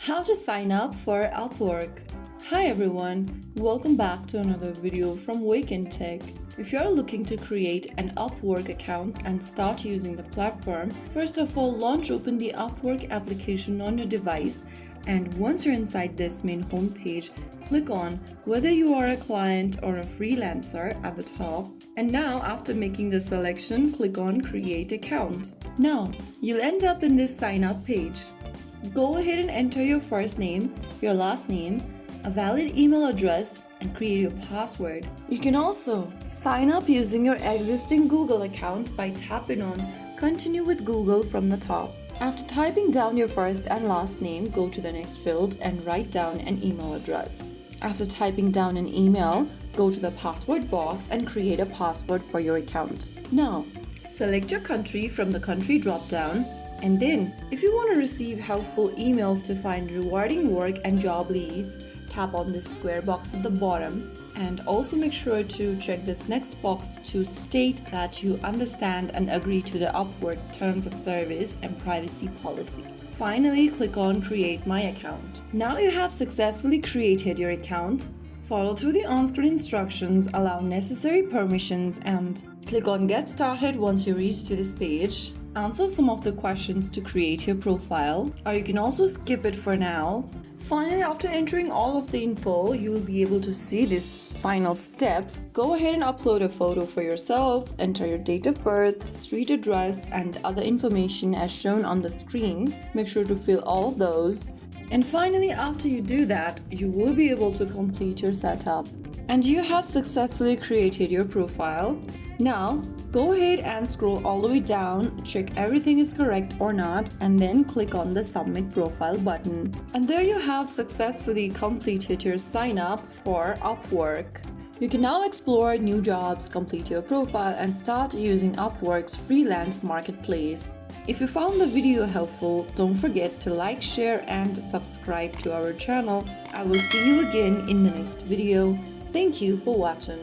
How to sign up for Upwork. Hi everyone, welcome back to another video from Wake&Tech. If you're looking to create an Upwork account and start using the platform, first of all launch open the Upwork application on your device, and once you're inside this main homepage, click on whether you are a client or a freelancer at the top, and now after making the selection, click on create account. Now you'll end up in this sign up page. Go ahead and enter your first name, your last name, a valid email address, and create your password. You can also sign up using your existing Google account by tapping on Continue with Google from the top. After typing down your first and last name, go to the next field and write down an email address. After typing down an email, go to the password box and create a password for your account. Now, select your country from the country drop-down. And then, if you want to receive helpful emails to find rewarding work and job leads, tap on this square box at the bottom, and also make sure to check this next box to state that you understand and agree to the Upwork terms of service and privacy policy. Finally, click on Create My Account. Now you have successfully created your account. Follow through the on-screen instructions, allow necessary permissions, and click on Get Started once you reach to this page. Answer some of the questions to create your profile, or you can also skip it for now. Finally, after entering all of the info, you will be able to see this final step. Go ahead and upload a photo for yourself, enter your date of birth, street address, and other information as shown on the screen. Make sure to fill all of those. And finally, after you do that, you will be able to complete your setup. And you have successfully created your profile. Now, go ahead and scroll all the way down, check everything is correct or not, and then click on the Submit Profile button. And there you have successfully completed your sign up for Upwork. You can now explore new jobs, complete your profile, and start using Upwork's freelance marketplace. If you found the video helpful, don't forget to like, share, and subscribe to our channel. I will see you again in the next video. Thank you for watching.